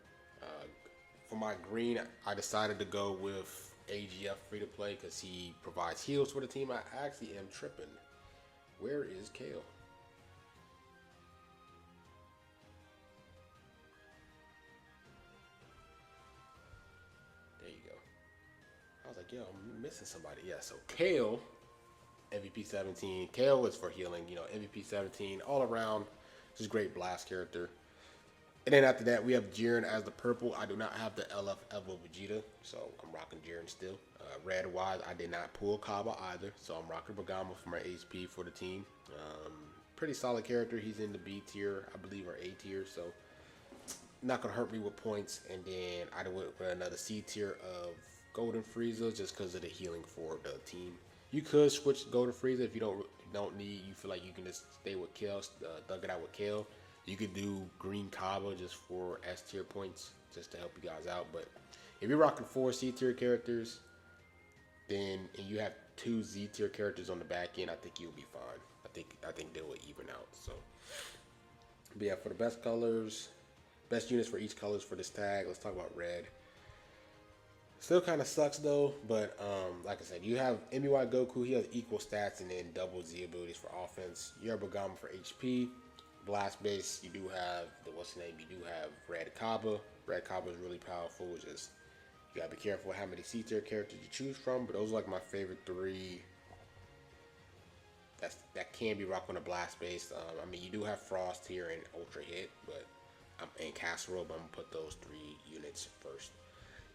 For my green, I decided to go with AGF free to play because he provides heals for the team. I actually am tripping. Where is Kale? There you go. I was like, yo, I'm missing somebody. Yeah, so Kale, MVP 17. Kale is for healing, you know, MVP 17, all around, just great blast character. And then after that, we have Jiren as the purple. I do not have the LF Evo Vegeta, so I'm rocking Jiren still. Red wise, I did not pull Kaba either, so I'm rocking Bergamo for my HP for the team. Pretty solid character. He's in the B tier, I believe, or A tier, so not gonna hurt me with points. And then I went with another C tier of Golden Frieza just because of the healing for the team. You could switch Golden Frieza if you don't need. You feel like you can just stay with Kale, thug it out with Kale. You could do Green Kaba just for S tier points, just to help you guys out. But if you're rocking 4 C tier characters, then and you have 2 Z tier characters on the back end, I think you'll be fine. I think they will even out. So, but yeah, for the best colors, best units for each colors for this tag. Let's talk about red. Still kind of sucks though, but like I said, you have MUI Goku. He has equal stats and then double Z abilities for offense. You have Bergamo for HP. Blast base, you do have what's the name? You do have Red Kaba. Red Kaba is really powerful. Just you gotta be careful how many C tier characters you choose from. But those are like my favorite 3. That can be rock on a blast base. I mean, you do have Frost here and Ultra Hit, but and Casserole. But I'm gonna put those 3 units first.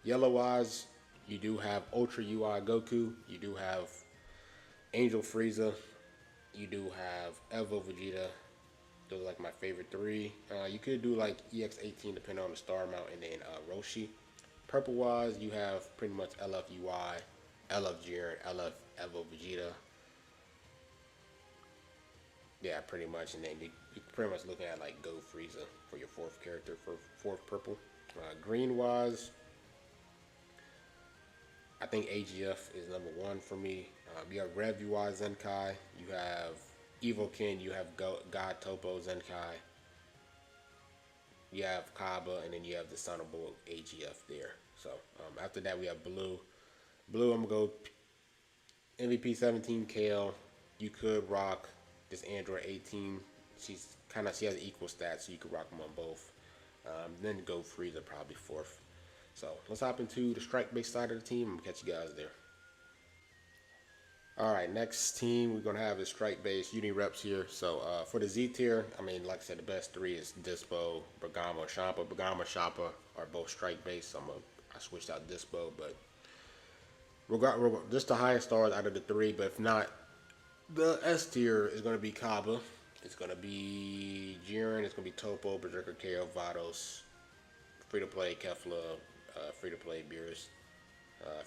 Yellow wise, you do have Ultra UI Goku. You do have Angel Frieza. You do have Evo Vegeta. Those are like my favorite 3. You could do like EX18 depending on the star amount, and then Roshi. Purple wise, you have pretty much LF UI, LF Jiren, LF Evo Vegeta. Yeah, pretty much. And then you're pretty much looking at like Go Frieza for your 4th character for 4th purple. Green wise, I think AGF is number 1 for me. You have Rev UI Zenkai. You have Evokin, you have God Topo Zenkai, you have Kaba, and then you have the Sonable AGF there. So after that, we have blue. Blue, I'm gonna go MVP 17 Kale. You could rock this Android 18. She has equal stats, so you could rock them on both. Then go Frieza probably 4th. So let's hop into the strike based side of the team. I'm gonna catch you guys there. All right, next team we're gonna have is strike based Unireps here. So for the Z tier, I mean, like I said, the best 3 is Dispo, Bergamo, Champa. Bergamo, Champa are both strike based. So I switched out Dispo, but just the highest stars out of the 3. But if not, the S tier is gonna be Kaba. It's gonna be Jiren. It's gonna be Topo, Berserker, KO, Vados, free to play Kefla, free to play Beerus.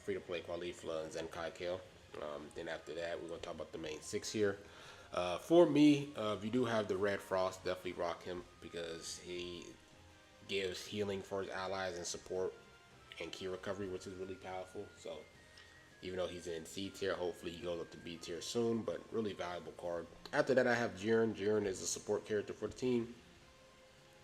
free-to-play Caulifla and Zenkai Kale. Then after that, we're going to talk about the main 6 here. For me, if you do have the Red Frost, definitely rock him because he gives healing for his allies and support and key recovery, which is really powerful. So even though he's in C tier, hopefully he goes up to B tier soon, but really valuable card. After that, I have Jiren. Jiren is a support character for the team.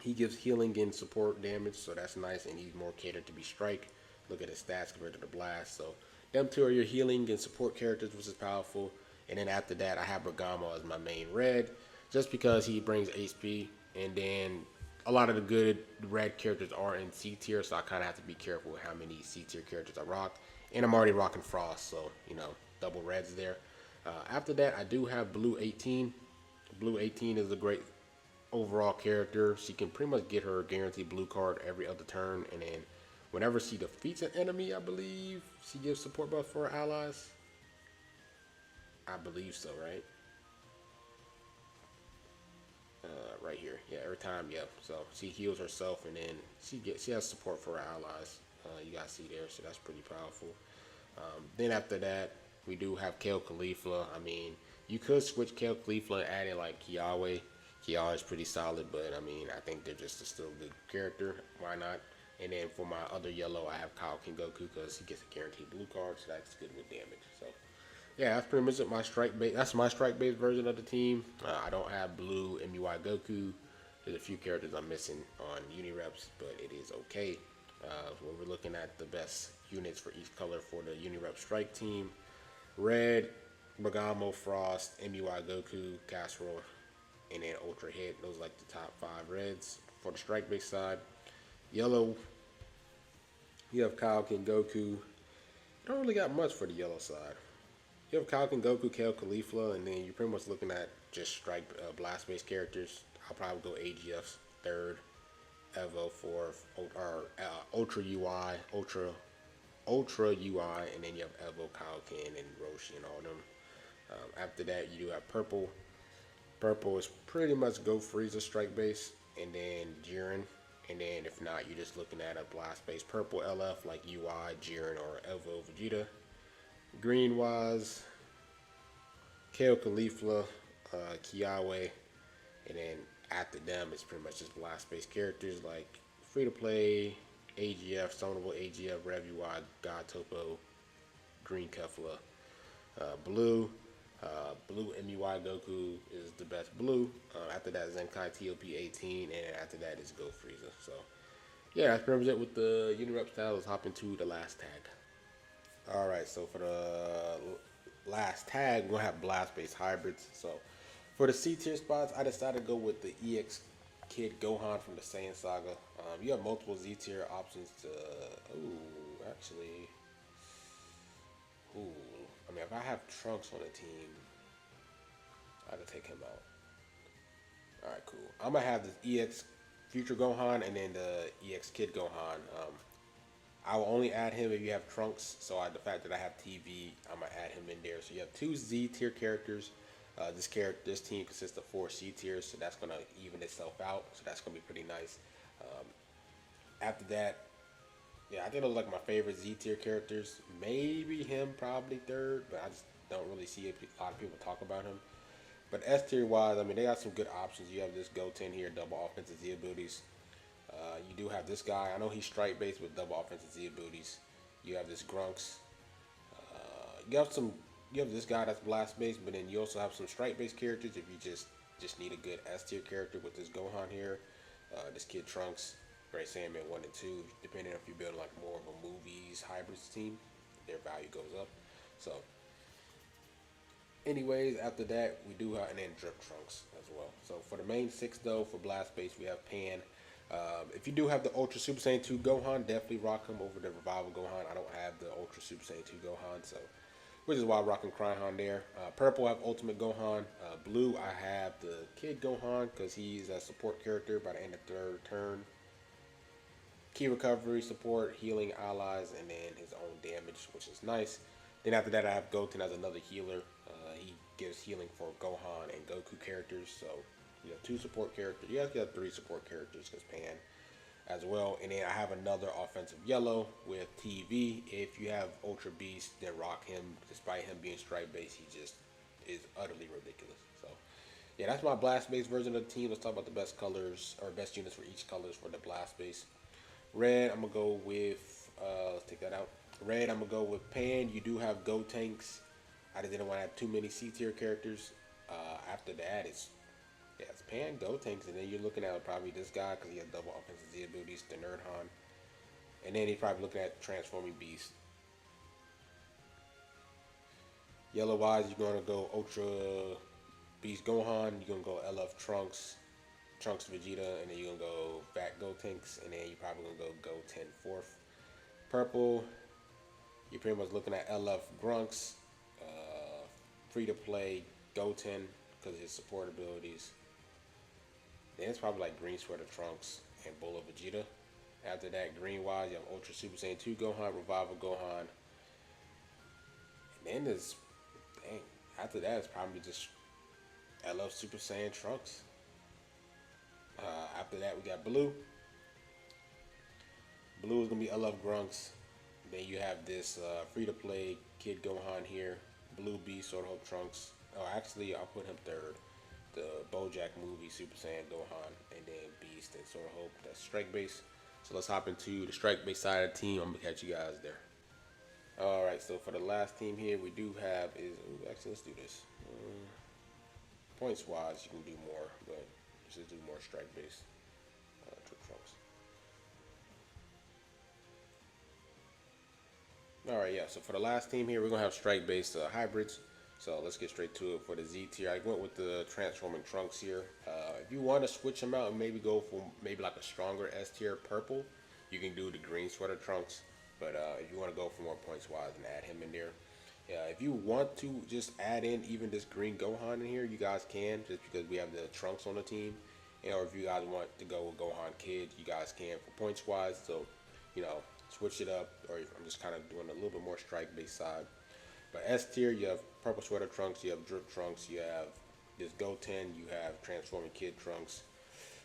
He gives healing and support damage, so that's nice, and he's more catered to be strike. Look at his stats compared to the blast. So them two are your healing and support characters, which is powerful. And then after that, I have Bergamo as my main red, just because he brings HP. And then a lot of the good red characters are in C tier, so I kind of have to be careful with how many C tier characters I rock. And I'm already rocking Frost, so, you know, double reds there. After that, I do have Blue 18. Blue 18 is a great overall character. She can pretty much get her guaranteed blue card every other turn, and then whenever she defeats an enemy, I believe she gives support buff for her allies. I believe so, right? Right here, yeah. Every time, yeah. So she heals herself, and then she has support for her allies. You guys see there, so that's pretty powerful. Then after that, we do have Kale Caulifla. I mean, you could switch Kale Caulifla and add in like Kiawe. Kiawe is pretty solid, but I mean, I think they're just a still good character. Why not? And then for my other yellow, I have Kaioken Goku because he gets a guaranteed blue card, so that's good with damage. So yeah, that's pretty much my strike base. That's my strike base version of the team. I don't have blue MUI Goku. There's a few characters I'm missing on Unireps, but it is okay. When we're looking at the best units for each color for the Unirep strike team, red, Bergamo, Frost, MUI Goku, Casserole, and then Ultra Hit. Those are like the top 5 reds for the strike base side. Yellow, you have Kaioken Goku. You don't really got much for the yellow side. You have Kaioken Goku, Kale Caulifla, and then you're pretty much looking at just strike blast based characters. I'll probably go AGF third, Evo fourth, or Ultra UI, Ultra UI, and then you have Evo, Kaioken, and Roshi, and all them. After that, you do have Purple. Purple is pretty much Go Frieza strike base, and then Jiren. And then if not, you're just looking at a blast base Purple LF like UI, Jiren, or Evo Vegeta. Green wise, Kale Caulifla, Kiawe, and then after them it's pretty much just blast based characters like free to play, AGF, summonable AGF, Rev UI, God Topo, Green Kefla, Blue. Blue MUI Goku is the best blue. After that, Zenkai TOP 18, and after that is Go Frieza. So, yeah, that's pretty much it with the Unirep style. Let's hop into the last tag. Alright, so for the last tag, we're going to have blast-based hybrids. So, for the C-tier spots, I decided to go with the EX Kid Gohan from the Saiyan Saga. You have multiple Z-tier options to... I mean, if I have Trunks on the team, I could take him out. Alright, cool. I'm going to have the EX Future Gohan and then the EX Kid Gohan. I will only add him if you have Trunks, so the fact that I have TV, I'm going to add him in there. So you have 2 Z tier characters. This team consists of 4 C tiers, so that's going to even itself out. So that's going to be pretty nice. After that, yeah, I think those are like my favorite Z tier characters. Maybe him, probably third, but I just don't really see a lot of people talk about him. But S tier wise, I mean, they got some good options. You have this Goten here, double offensive Z abilities. You do have this guy. I know he's strike based with double offensive Z abilities. You have this Grunks. You have this guy that's blast based, but then you also have some strike based characters if you just need a good S tier character with this Gohan here. This kid Trunks, Great Saiyaman 1 and 2. Depending if you're building like more of a movies hybrids team, their value goes up. So, anyways, after that we do have, and then Drip Trunks as well. So for the main 6 though, for blast base we have Pan. If you do have the Ultra Super Saiyan 2 Gohan, definitely rock him over the Revival Gohan. I don't have the Ultra Super Saiyan 2 Gohan, so which is why I'm rocking Cryon there. Purple, I have Ultimate Gohan. Blue, I have the Kid Gohan because he's a support character by the end of 3rd turn. Key recovery, support, healing allies, and then his own damage, which is nice. Then after that, I have Goten as another healer. He gives healing for Gohan and Goku characters, so you have 2 support characters. You have 3 support characters because Pan. as well. And then I have another offensive yellow with TV. If you have Ultra Beast, then rock him. Despite him being stripe base, he just is utterly ridiculous. So yeah, that's my blast base version of the team. Let's talk about the best colors or best units for each colors for the blast base. Red, I'm gonna go with let's take that out. Red, I'm gonna go with Pan. You do have Go Tanks. I just didn't want to have too many C tier characters. After that, it's Pan, Go Tanks, and then you're looking at probably this guy because he has double offensive Z abilities, the Nerd Han, and then he's probably looking at Transforming Beast. Yellow wise, you're gonna go Ultra Beast Gohan. You're gonna go LF Trunks, Trunks Vegeta, and then you're gonna go Fat Go Tanks, and then you're probably gonna go 10 fourth. Purple, you're pretty much looking at LF Grunks, free to play Goten because of his support abilities. Then it's probably like Green Sweater Trunks and Bull of Vegeta. After that, green wise, you have Ultra Super Saiyan 2 Gohan, Revival Gohan. And then there's, dang, after that, it's probably just LF Super Saiyan Trunks. After that, we got blue. Blue is going to be LF Grunks. Then you have this free-to-play Kid Gohan here. Blue Beast, Sword Hope Trunks. Oh, actually, I'll put him third. The BoJack movie, Super Saiyan Gohan, and then Beast and Sword Hope. That's strike base. So let's hop into the strike base side of the team. I'm going to catch you guys there. Alright, so for the last team here, we do have is... Ooh, actually, let's do this. Points-wise, you can do more, but let's just do more strike base. Trunks. Alright, yeah, so for the last team here, we're going to have strike-based hybrids. So let's get straight to it for the Z tier. I went with the Transforming Trunks here. If you want to switch them out and maybe go for maybe like a stronger S tier purple, you can do the Green Sweater Trunks. But if you want to go for more points-wise and add him in there. If you want to just add in even this Green Gohan in here, you guys can, just because we have the Trunks on the team. Or if you guys want to go with Gohan Kid, you guys can for points-wise. So, you know, switch it up, or I'm just kind of doing a little bit more strike-based side. But S tier, you have Purple Sweater Trunks, you have Drip Trunks, you have this Goten, you have Transforming Kid Trunks,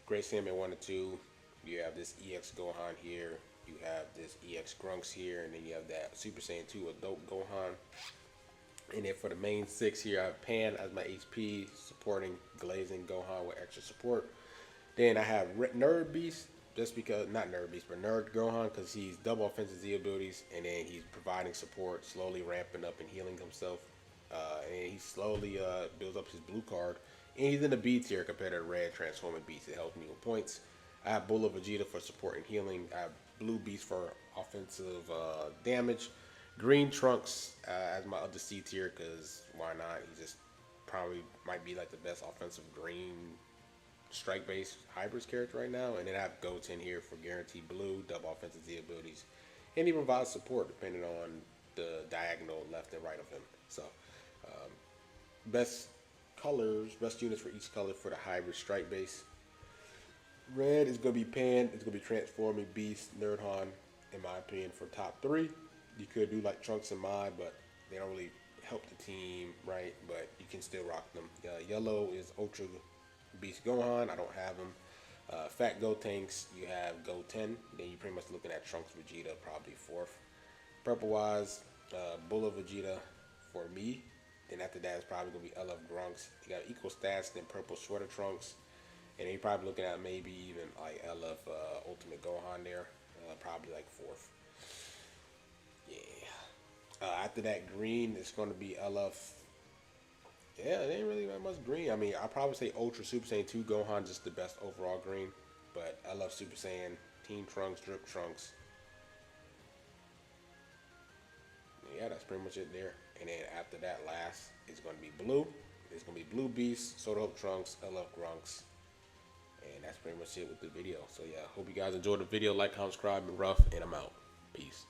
Great Saiyaman 1 and 2, you have this EX Gohan here, you have this EX Grunks here, and then you have that Super Saiyan 2 Adult Gohan. And then for the main 6 here, I have Pan as my HP, supporting Glazing Gohan with extra support. Then I have Nerd Beast, just because, not Nerd Beast, but Nerd Gohan, because he's double offensive Z abilities, and then he's providing support, slowly ramping up and healing himself. And he slowly builds up his blue card. And he's in the B tier compared to the red Transforming Beast. It helps me with points. I have Bull of Vegeta for support and healing. I have Blue Beast for offensive damage. Green Trunks as my other C tier, because why not? He just probably might be like the best offensive green strike base hybrids character right now. And then I have Goten here for guaranteed blue, double offensive Z abilities, and he provides support depending on the diagonal left and right of him. So best colors, best units for each color for the hybrid strike base. Red is going to be Pan, it's going to be Transforming Beast, Nerd Han, in my opinion, for top 3. You could do like Trunks and Mod, but they don't really help the team, right? But you can still rock them. Yellow is Ultra Beast Gohan. I don't have him. Fat Go Tanks, you have Goten. Then you're pretty much looking at Trunks Vegeta, probably 4th. Purple wise, Bull of Vegeta for me. Then after that, it's probably going to be LF Grunks. You got equal stats than Purple Sweater Trunks. And then you're probably looking at maybe even like LF Ultimate Gohan there. Probably like 4th. Yeah. After that, green is going to be LF. Yeah, it ain't really that much green. I mean, I'd probably say Ultra Super Saiyan 2 Gohan, just the best overall green. But I love Super Saiyan, Team Trunks, Drip Trunks. Yeah, that's pretty much it there. And then after that, last is going to be blue. It's going to be Blue Beast, Soda Hope Trunks, LF Grunks. And that's pretty much it with the video. So yeah, hope you guys enjoyed the video. Like, comment, subscribe, and rough, and I'm out. Peace.